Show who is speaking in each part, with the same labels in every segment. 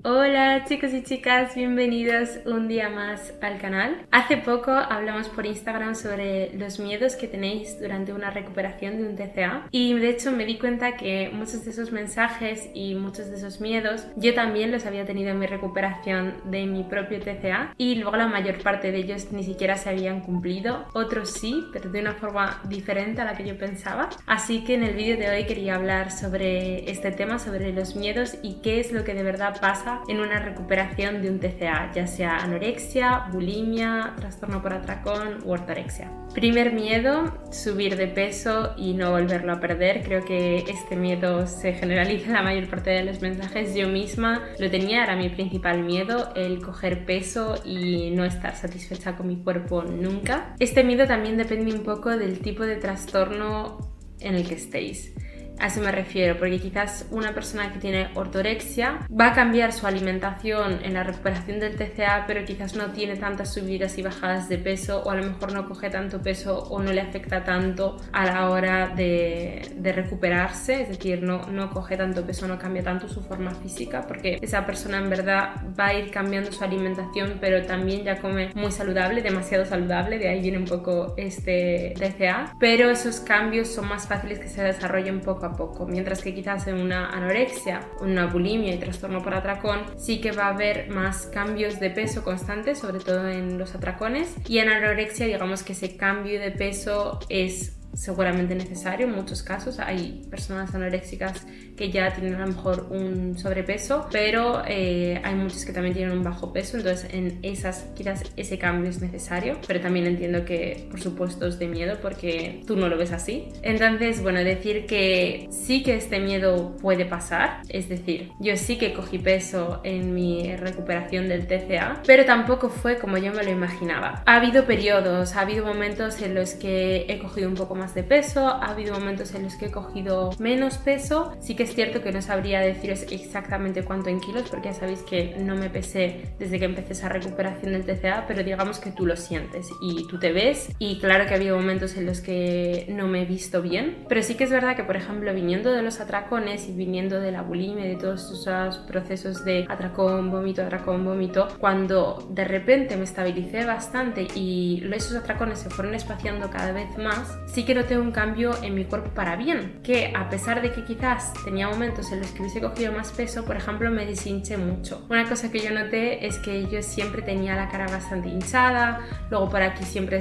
Speaker 1: Hola chicos y chicas, bienvenidos un día más al canal. Hace poco hablamos por Instagram sobre los miedos que tenéis durante una recuperación de un TCA y de hecho me di cuenta que muchos de esos mensajes y muchos de esos miedos yo también los había tenido en mi recuperación de mi propio TCA y luego la mayor parte de ellos ni siquiera se habían cumplido, otros sí, pero de una forma diferente a la que yo pensaba. Así que en el vídeo de hoy quería hablar sobre este tema, sobre los miedos y qué es lo que de verdad pasa en una recuperación de un TCA, ya sea anorexia, bulimia, trastorno por atracón u ortorexia. Primer miedo, subir de peso y no volverlo a perder. Creo que este miedo se generaliza en la mayor parte de los mensajes. Yo misma lo tenía, era mi principal miedo, el coger peso y no estar satisfecha con mi cuerpo nunca. Este miedo también depende un poco del tipo de trastorno en el que estéis. A eso me refiero, porque quizás una persona que tiene ortorexia va a cambiar su alimentación en la recuperación del TCA, pero quizás no tiene tantas subidas y bajadas de peso, o a lo mejor no coge tanto peso o no le afecta tanto a la hora de recuperarse, es decir, no coge tanto peso, no cambia tanto su forma física, porque esa persona en verdad va a ir cambiando su alimentación, pero también ya come muy saludable, demasiado saludable, de ahí viene un poco este TCA, pero esos cambios son más fáciles que se desarrollen poco a poco, mientras que quizás en una anorexia, una bulimia y trastorno por atracón sí que va a haber más cambios de peso constantes, sobre todo en los atracones, y en anorexia digamos que ese cambio de peso es seguramente necesario en muchos casos. Hay personas anoréxicas que ya tienen a lo mejor un sobrepeso, pero hay muchos que también tienen un bajo peso, entonces en esas quizás ese cambio es necesario, pero también entiendo que por supuesto es de miedo porque tú no lo ves así. Entonces, bueno, decir que sí que este miedo puede pasar, es decir, yo sí que cogí peso en mi recuperación del TCA, pero tampoco fue como yo me lo imaginaba. Ha habido periodos, ha habido momentos en los que he cogido un poco más de peso, ha habido momentos en los que he cogido menos peso. Sí que es cierto que no sabría deciros exactamente cuánto en kilos, porque ya sabéis que no me pesé desde que empecé esa recuperación del TCA, pero digamos que tú lo sientes y tú te ves, y claro que ha habido momentos en los que no me he visto bien, pero sí que es verdad que, por ejemplo, viniendo de los atracones y viniendo de la bulimia, de todos esos procesos de atracón, vómito, cuando de repente me estabilicé bastante y esos atracones se fueron espaciando cada vez más, sí que noté un cambio en mi cuerpo para bien, que a pesar de que quizás tenía momentos en los que hubiese cogido más peso, por ejemplo, me deshinché mucho. Una cosa que yo noté es que yo siempre tenía la cara bastante hinchada, luego por aquí siempre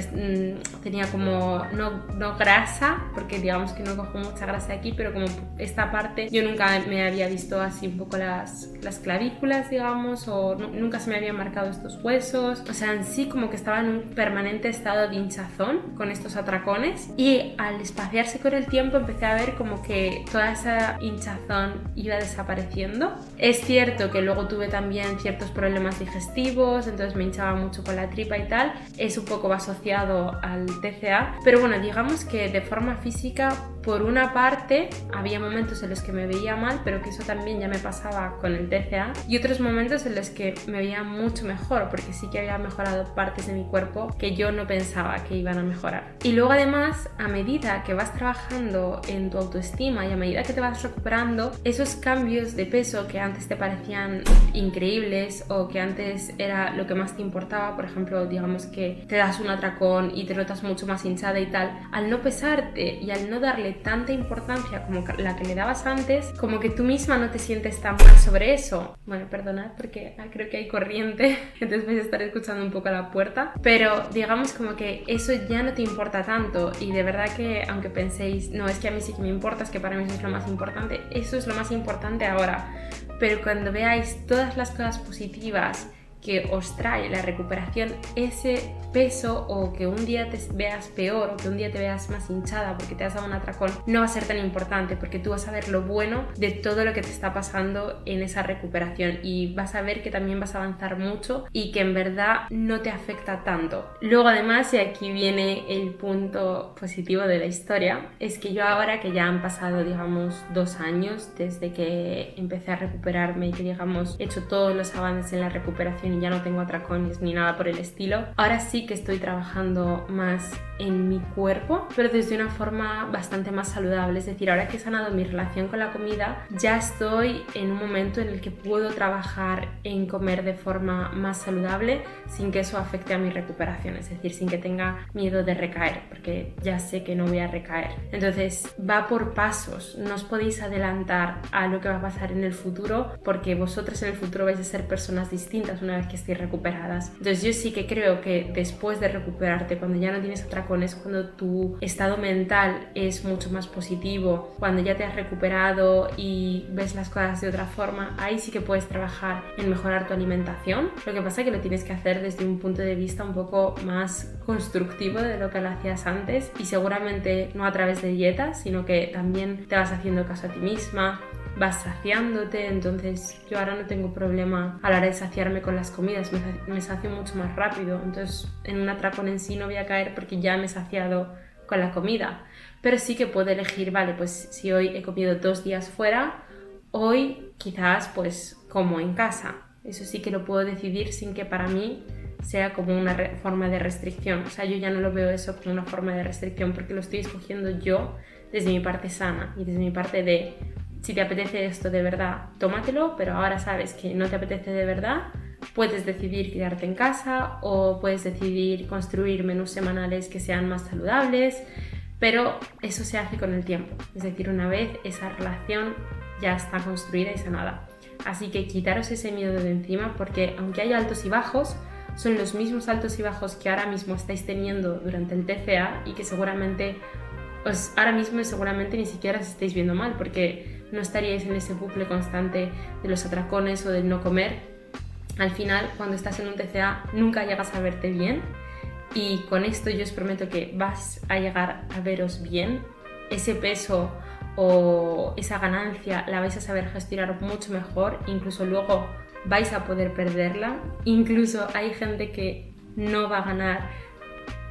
Speaker 1: tenía como, no grasa, porque digamos que no cojo mucha grasa aquí, pero como esta parte yo nunca me había visto así un poco las clavículas, digamos, o nunca se me habían marcado estos huesos, o sea, en sí como que estaba en un permanente estado de hinchazón con estos atracones, y al espaciarse con el tiempo empecé a ver como que toda esa hinchazón iba desapareciendo. Es cierto que luego tuve también ciertos problemas digestivos, entonces me hinchaba mucho con la tripa y tal, es un poco asociado al TCA, pero bueno, digamos que de forma física, por una parte había momentos en los que me veía mal, pero que eso también ya me pasaba con el TCA, y otros momentos en los que me veía mucho mejor, porque sí que había mejorado partes de mi cuerpo que yo no pensaba que iban a mejorar. Y luego además, a medida que vas trabajando en tu autoestima y a medida que te vas recuperando, esos cambios de peso que antes te parecían increíbles o que antes era lo que más te importaba, por ejemplo, digamos que te das un atracón y te notas mucho más hinchada y tal, al no pesarte y al no darle tanta importancia como la que le dabas antes, como que tú misma no te sientes tan mal sobre eso. Bueno, perdonad porque creo que hay corriente, entonces vais a estar escuchando un poco a la puerta, pero digamos como que eso ya no te importa tanto, y de verdad que aunque penséis, no, es que a mí sí que me importa, es que para mí eso es lo más importante, eso es lo más importante ahora, pero cuando veáis todas las cosas positivas que os trae la recuperación, ese peso, o que un día te veas peor o que un día te veas más hinchada porque te has dado un atracón, no va a ser tan importante, porque tú vas a ver lo bueno de todo lo que te está pasando en esa recuperación y vas a ver que también vas a avanzar mucho y que en verdad no te afecta tanto. Luego además, y aquí viene el punto positivo de la historia, es que yo ahora que ya han pasado digamos 2 años desde que empecé a recuperarme y que digamos he hecho todos los avances en la recuperación recuperación y ya no tengo atracones ni nada por el estilo, ahora sí que estoy trabajando más en mi cuerpo, pero desde una forma bastante más saludable. Es decir, ahora que he sanado mi relación con la comida, ya estoy en un momento en el que puedo trabajar en comer de forma más saludable sin que eso afecte a mi recuperación, es decir, sin que tenga miedo de recaer, porque ya sé que no voy a recaer. Entonces va por pasos, no os podéis adelantar a lo que va a pasar en el futuro, porque vosotras en el futuro vais a ser personas distintas una vez que estéis recuperadas. Entonces yo sí que creo que después de recuperarte, cuando ya no tienes atracones, cuando tu estado mental es mucho más positivo, cuando ya te has recuperado y ves las cosas de otra forma, ahí sí que puedes trabajar en mejorar tu alimentación. Lo que pasa es que lo tienes que hacer desde un punto de vista un poco más constructivo de lo que lo hacías antes, y seguramente no a través de dietas, sino que también te vas haciendo caso a ti misma, vas saciándote. Entonces yo ahora no tengo problema a la hora de saciarme con las comidas, me sacio mucho más rápido. Entonces en un atracón en sí no voy a caer porque ya me he saciado con la comida, pero sí que puedo elegir, vale, pues si hoy he comido 2 días fuera, hoy quizás pues como en casa. Eso sí que lo puedo decidir sin que para mí sea como una forma de restricción. O sea, yo ya no lo veo eso como una forma de restricción, porque lo estoy escogiendo yo desde mi parte sana y desde mi parte de, si te apetece esto de verdad, tómatelo, pero ahora sabes que no te apetece de verdad, puedes decidir quedarte en casa o puedes decidir construir menús semanales que sean más saludables, pero eso se hace con el tiempo. Es decir, una vez esa relación ya está construida y sanada. Así que quitaros ese miedo de encima, porque aunque haya altos y bajos, son los mismos altos y bajos que ahora mismo estáis teniendo durante el TCA y que seguramente, pues ahora mismo seguramente ni siquiera os estáis viendo mal, porque no estaríais en ese bucle constante de los atracones o del no comer. Al final, cuando estás en un TCA, nunca llegas a verte bien, y con esto yo os prometo que vas a llegar a veros bien. Ese peso o esa ganancia la vais a saber gestionar mucho mejor, incluso luego vais a poder perderla. Incluso hay gente que no va a ganar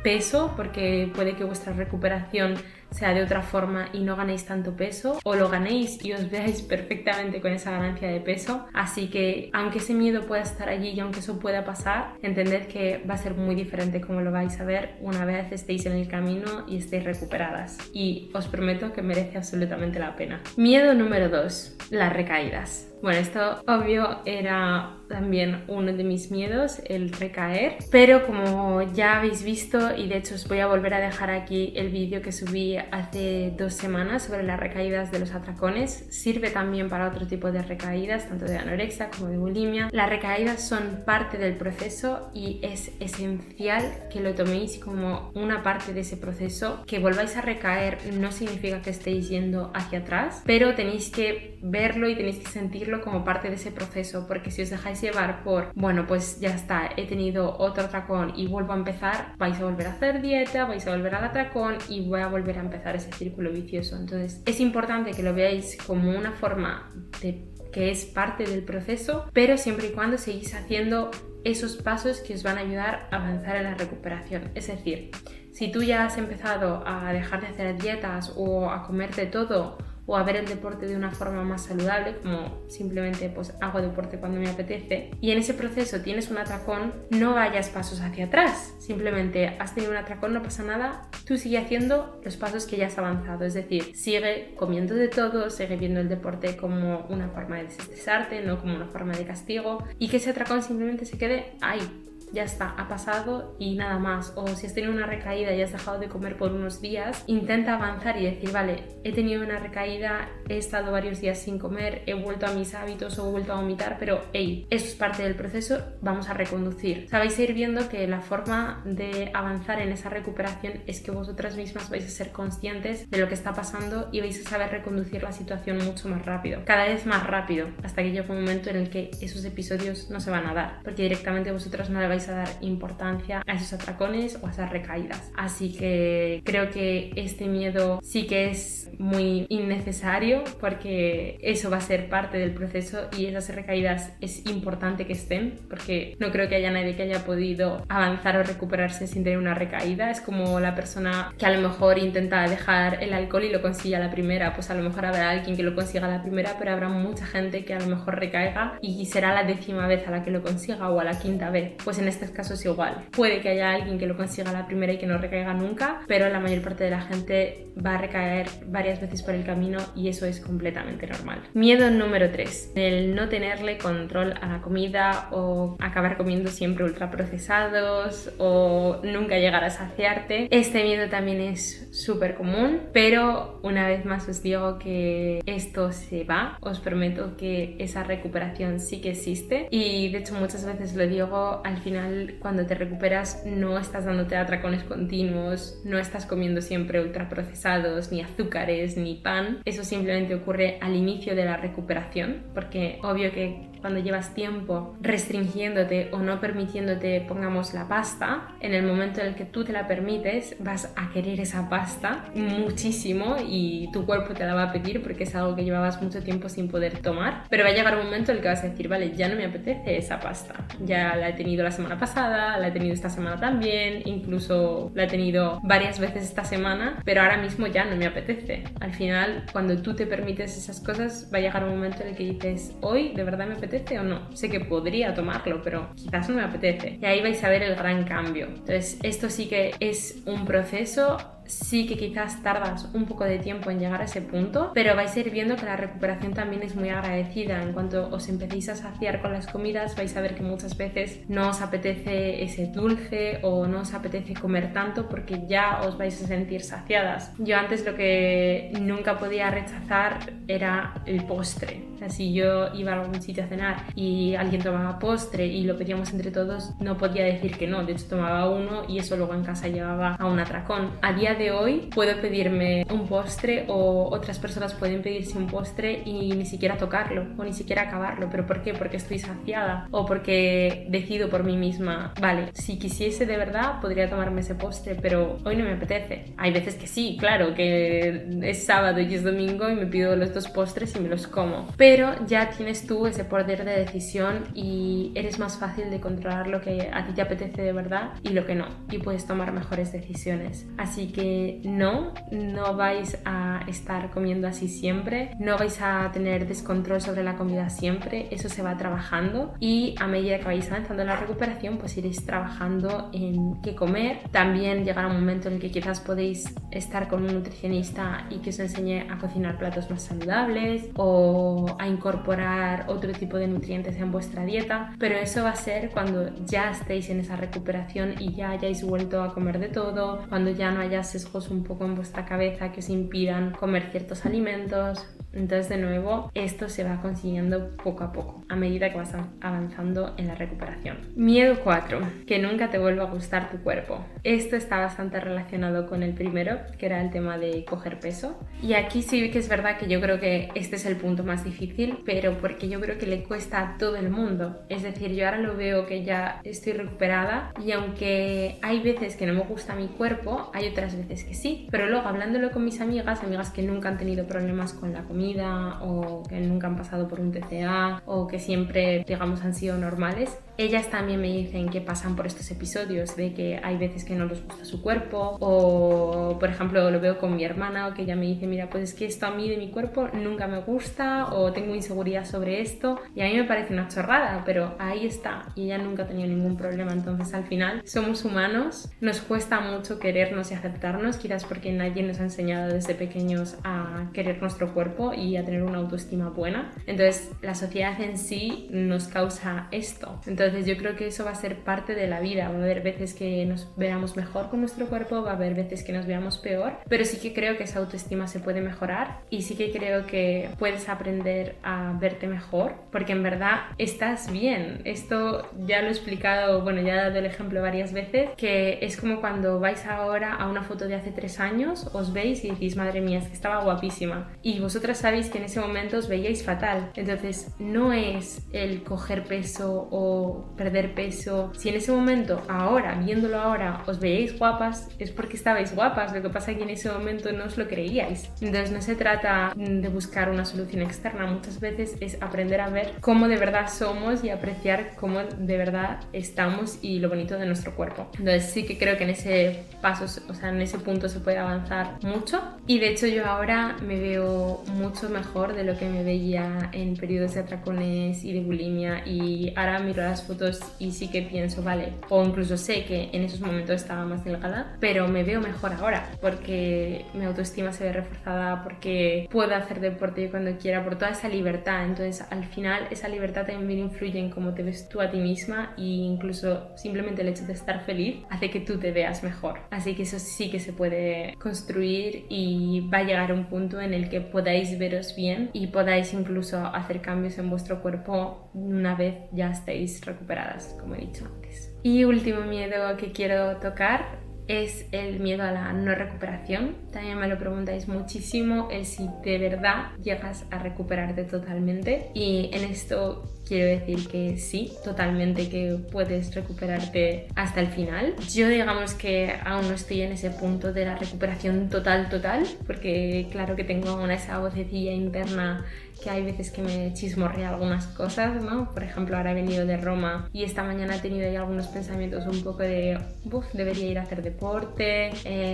Speaker 1: peso porque puede que vuestra recuperación sea de otra forma y no ganéis tanto peso, o lo ganéis y os veáis perfectamente con esa ganancia de peso. Así que aunque ese miedo pueda estar allí y aunque eso pueda pasar, entended que va a ser muy diferente como lo vais a ver una vez estéis en el camino y estéis recuperadas, y os prometo que merece absolutamente la pena. Miedo número 2, las recaídas. Bueno, esto obvio era también uno de mis miedos, el recaer, pero como ya habéis visto, y de hecho os voy a volver a dejar aquí el vídeo que subí hace 2 semanas sobre las recaídas de los atracones, sirve también para otro tipo de recaídas, tanto de anorexia como de bulimia. Las recaídas son parte del proceso y es esencial que lo toméis como una parte de ese proceso. Que volváis a recaer no significa que estéis yendo hacia atrás, pero tenéis que verlo y tenéis que sentirlo como parte de ese proceso, porque si os dejáis llevar por, bueno, pues ya está, he tenido otro atracón y vuelvo a empezar, vais a volver a hacer dieta, vais a volver al atracón y voy a volver a empezar ese círculo vicioso. Entonces es importante que lo veáis como una forma de que es parte del proceso, pero siempre y cuando seguís haciendo esos pasos que os van a ayudar a avanzar en la recuperación. Es decir, si tú ya has empezado a dejar de hacer dietas o a comerte todo, o a ver el deporte de una forma más saludable, como simplemente pues hago deporte cuando me apetece, y en ese proceso tienes un atracón, no vayas pasos hacia atrás. Simplemente has tenido un atracón, no pasa nada, tú sigue haciendo los pasos que ya has avanzado. Es decir, sigue comiendo de todo, sigue viendo el deporte como una forma de desestresarte, no como una forma de castigo, y que ese atracón simplemente se quede ahí. Ya está, ha pasado y nada más. O si has tenido una recaída y has dejado de comer por unos días, intenta avanzar y decir, vale, he tenido una recaída, he estado varios días sin comer, he vuelto a mis hábitos o he vuelto a vomitar, pero hey, eso es parte del proceso, vamos a reconducir. O sea, vais a ir viendo que la forma de avanzar en esa recuperación es que vosotras mismas vais a ser conscientes de lo que está pasando y vais a saber reconducir la situación mucho más rápido, cada vez más rápido, hasta que llegue un momento en el que esos episodios no se van a dar, porque directamente vosotras no le vais vais a dar importancia a esos atracones o a esas recaídas. Así que creo que este miedo sí que es muy innecesario, porque eso va a ser parte del proceso y esas recaídas es importante que estén, porque no creo que haya nadie que haya podido avanzar o recuperarse sin tener una recaída. Es como la persona que a lo mejor intenta dejar el alcohol y lo consigue a la primera. Pues a lo mejor habrá alguien que lo consiga a la primera, pero habrá mucha gente que a lo mejor recaiga y será la 10ª vez a la que lo consiga o a la 5ª vez. Pues en este caso es igual. Puede que haya alguien que lo consiga a la primera y que no recaiga nunca, pero la mayor parte de la gente va a recaer varias veces por el camino y eso es completamente normal. Miedo número 3, el no tenerle control a la comida o acabar comiendo siempre ultraprocesados o nunca llegar a saciarte. Este miedo también es súper común, pero una vez más os digo que esto se va. Os prometo que esa recuperación sí que existe y de hecho muchas veces lo digo, al final cuando te recuperas no estás dándote atracones continuos, no estás comiendo siempre ultraprocesados, ni azúcares, ni pan. Eso simplemente ocurre al inicio de la recuperación, porque obvio que cuando llevas tiempo restringiéndote o no permitiéndote, pongamos, la pasta, en el momento en el que tú te la permites vas a querer esa pasta muchísimo y tu cuerpo te la va a pedir porque es algo que llevabas mucho tiempo sin poder tomar, pero va a llegar un momento en el que vas a decir, vale, ya no me apetece esa pasta, ya la he tenido la semana pasada, la he tenido esta semana también, incluso la he tenido varias veces esta semana, pero ahora mismo ya no me apetece. Al final, cuando tú te permites esas cosas, va a llegar un momento en el que dices, hoy de verdad me apetece o no, sé que podría tomarlo, pero quizás no me apetece, y ahí vais a ver el gran cambio. Entonces esto sí que es un proceso, sí que quizás tardas un poco de tiempo en llegar a ese punto, pero vais a ir viendo que la recuperación también es muy agradecida. En cuanto os empecéis a saciar con las comidas, vais a ver que muchas veces no os apetece ese dulce o no os apetece comer tanto porque ya os vais a sentir saciadas. Yo antes lo que nunca podía rechazar era el postre. O sea, si yo iba a algún sitio a cenar y alguien tomaba postre y lo pedíamos entre todos, no podía decir que no. De hecho, tomaba uno y eso luego en casa llevaba a un atracón. A día de hoy puedo pedirme un postre o otras personas pueden pedirse un postre y ni siquiera tocarlo o ni siquiera acabarlo. ¿Pero por qué? Porque estoy saciada o porque decido por mí misma, vale, si quisiese de verdad podría tomarme ese postre, pero hoy no me apetece. Hay veces que sí, claro, que es sábado y es domingo y me pido los 2 postres y me los como, pero ya tienes tú ese poder de decisión y eres más fácil de controlar lo que a ti te apetece de verdad y lo que no, y puedes tomar mejores decisiones. Así que no vais a estar comiendo así siempre, no vais a tener descontrol sobre la comida siempre, eso se va trabajando y a medida que vais avanzando en la recuperación pues iréis trabajando en qué comer. También llegará un momento en el que quizás podéis estar con un nutricionista y que os enseñe a cocinar platos más saludables o a incorporar otro tipo de nutrientes en vuestra dieta, pero eso va a ser cuando ya estéis en esa recuperación y ya hayáis vuelto a comer de todo, cuando ya no haya sesgos un poco en vuestra cabeza que os impidan comer ciertos alimentos. Entonces, de nuevo, esto se va consiguiendo poco a poco a medida que vas avanzando en la recuperación. Miedo 4, que nunca te vuelva a gustar tu cuerpo. Esto está bastante relacionado con el primero, que era el tema de coger peso, y aquí sí que es verdad que yo creo que este es el punto más difícil, pero porque yo creo que le cuesta a todo el mundo. Es decir, yo ahora lo veo que ya estoy recuperada y aunque hay veces que no me gusta mi cuerpo, hay otras veces que sí, pero luego hablándolo con mis amigas que nunca han tenido problemas con la comida o que nunca han pasado por un TCA o que siempre, digamos, han sido normales, ellas también me dicen que pasan por estos episodios de que hay veces que no les gusta su cuerpo, o por ejemplo lo veo con mi hermana, o que ella me dice, mira, pues es que esto a mí de mi cuerpo nunca me gusta o tengo inseguridad sobre esto, y a mí me parece una chorrada, pero ahí está, y ella nunca ha tenido ningún problema. Entonces al final somos humanos, nos cuesta mucho querernos y aceptarnos, quizás porque nadie nos ha enseñado desde pequeños a querer nuestro cuerpo y a tener una autoestima buena. Entonces la sociedad en sí nos causa esto. Entonces yo creo que eso va a ser parte de la vida. Va a haber veces que nos veamos mejor con nuestro cuerpo, va a haber veces que nos veamos peor, pero sí que creo que esa autoestima se puede mejorar y sí que creo que puedes aprender a verte mejor, porque en verdad estás bien. Esto ya lo he explicado, bueno, ya he dado el ejemplo varias veces, que es como cuando vais ahora a una foto de hace 3 años, os veis y decís, madre mía, es que estaba guapísima, y vosotras sabéis que en ese momento os veíais fatal. Entonces no es el coger peso o o perder peso, si en ese momento, ahora, viéndolo ahora, os veíais guapas, es porque estabais guapas. Lo que pasa es que en ese momento no os lo creíais. Entonces no se trata de buscar una solución externa, muchas veces es aprender a ver cómo de verdad somos y apreciar cómo de verdad estamos y lo bonito de nuestro cuerpo. Entonces sí que creo que en ese paso, o sea, en ese punto se puede avanzar mucho, y de hecho yo ahora me veo mucho mejor de lo que me veía en periodos de atracones y de bulimia, y ahora miro las fotos y sí que pienso, vale, o incluso sé que en esos momentos estaba más delgada, pero me veo mejor ahora porque mi autoestima se ve reforzada, porque puedo hacer deporte cuando quiera, por toda esa libertad. Entonces al final esa libertad también influye en cómo te ves tú a ti misma, e incluso simplemente el hecho de estar feliz hace que tú te veas mejor. Así que eso sí que se puede construir, y va a llegar un punto en el que podáis veros bien y podáis incluso hacer cambios en vuestro cuerpo una vez ya estéis recuperadas, como he dicho antes. Y último miedo que quiero tocar es el miedo a la no recuperación. También me lo preguntáis muchísimo, el si de verdad llegas a recuperarte totalmente, y en esto quiero decir que sí, totalmente, que puedes recuperarte hasta el final. Yo digamos que aún no estoy en ese punto de la recuperación total, porque claro que tengo aún esa vocecilla interna que hay veces que me chismorrea algunas cosas, ¿no? Por ejemplo, ahora he venido de Roma y esta mañana he tenido ahí algunos pensamientos un poco de debería ir a hacer deporte,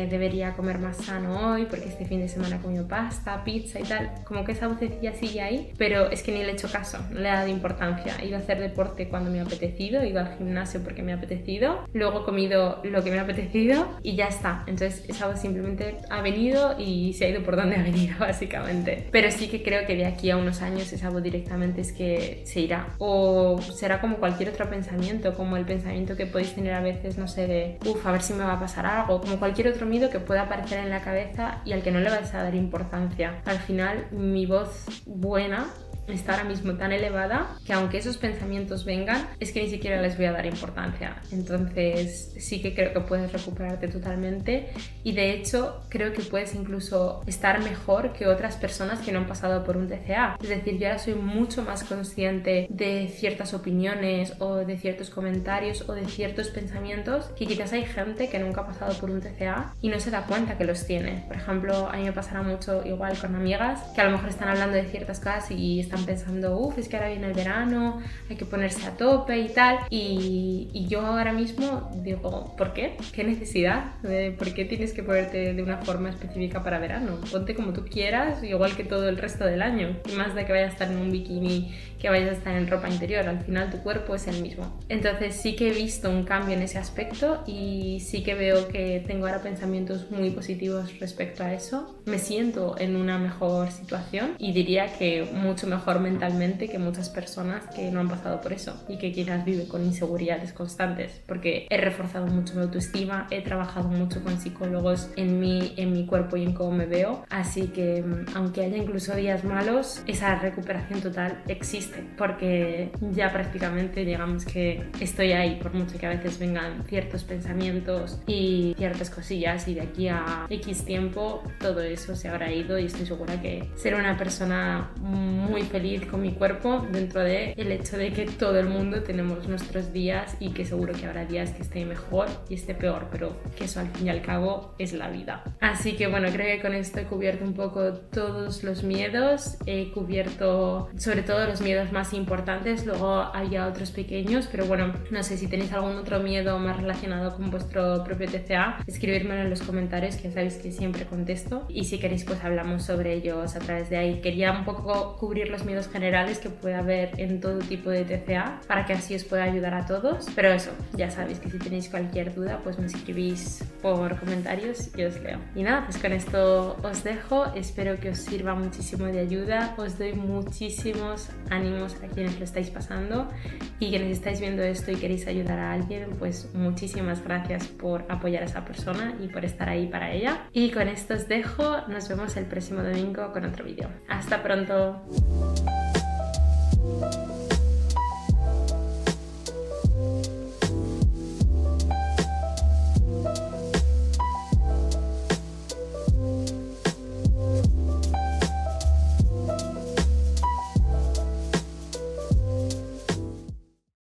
Speaker 1: debería comer más sano hoy porque este fin de semana he comido pasta, pizza y tal. Como que esa vocecilla sigue ahí, pero es que ni le he hecho caso, no le he dado importancia. He ido a hacer deporte cuando me ha apetecido, he ido al gimnasio porque me ha apetecido, luego he comido lo que me ha apetecido y ya está. Entonces esa voz simplemente ha venido y se ha ido por donde ha venido, básicamente. Pero sí que creo que de aquí a unos años esa voz directamente es que se irá, o será como cualquier otro pensamiento, como el pensamiento que podéis tener a veces, no sé, de a ver si me va a pasar algo, como cualquier otro miedo que pueda aparecer en la cabeza y al que no le vais a dar importancia. Al final mi voz buena está ahora mismo tan elevada que aunque esos pensamientos vengan, es que ni siquiera les voy a dar importancia. Entonces sí que creo que puedes recuperarte totalmente, y de hecho creo que puedes incluso estar mejor que otras personas que no han pasado por un TCA. Es decir, yo ahora soy mucho más consciente de ciertas opiniones o de ciertos comentarios o de ciertos pensamientos que quizás hay gente que nunca ha pasado por un TCA y no se da cuenta que los tiene. Por ejemplo, a mí me pasará mucho igual con amigas que a lo mejor están hablando de ciertas cosas y están pensando, es que ahora viene el verano, hay que ponerse a tope y tal, y yo ahora mismo digo, ¿por qué? ¿Qué necesidad? ¿Por qué tienes que ponerte de una forma específica para verano? Ponte como tú quieras, igual que todo el resto del año, y más de que vayas a estar en un bikini, que vayas a estar en ropa interior, al final tu cuerpo es el mismo. Entonces sí que he visto un cambio en ese aspecto, y sí que veo que tengo ahora pensamientos muy positivos respecto a eso. Me siento en una mejor situación, y diría que mucho mejor mentalmente que muchas personas que no han pasado por eso y que quizás viven con inseguridades constantes, porque he reforzado mucho mi autoestima, he trabajado mucho con psicólogos en mi cuerpo y en cómo me veo, así que aunque haya incluso días malos, esa recuperación total existe, porque ya prácticamente digamos que estoy ahí, por mucho que a veces vengan ciertos pensamientos y ciertas cosillas, y de aquí a X tiempo todo eso se habrá ido, y estoy segura que seré una persona muy feliz con mi cuerpo, dentro de el hecho de que todo el mundo tenemos nuestros días y que seguro que habrá días que esté mejor y esté peor, pero que eso al fin y al cabo es la vida. Así que bueno, creo que con esto he cubierto un poco todos los miedos, he cubierto sobre todo los miedos más importantes, luego había otros pequeños, pero bueno, no sé si tenéis algún otro miedo más relacionado con vuestro propio TCA, escribírmelo en los comentarios, que ya sabéis que siempre contesto, y si queréis pues hablamos sobre ellos a través de ahí. Quería un poco cubrir los miedos generales que puede haber en todo tipo de TCA para que así os pueda ayudar a todos, pero eso, ya sabéis que si tenéis cualquier duda pues me escribís por comentarios y os leo. Y nada, pues con esto os dejo, espero que os sirva muchísimo de ayuda, os doy muchísimos ánimos a quienes lo estáis pasando, y quienes estáis viendo esto y queréis ayudar a alguien, pues muchísimas gracias por apoyar a esa persona y por estar ahí para ella. Y con esto os dejo, nos vemos el próximo domingo con otro vídeo. ¡Hasta pronto!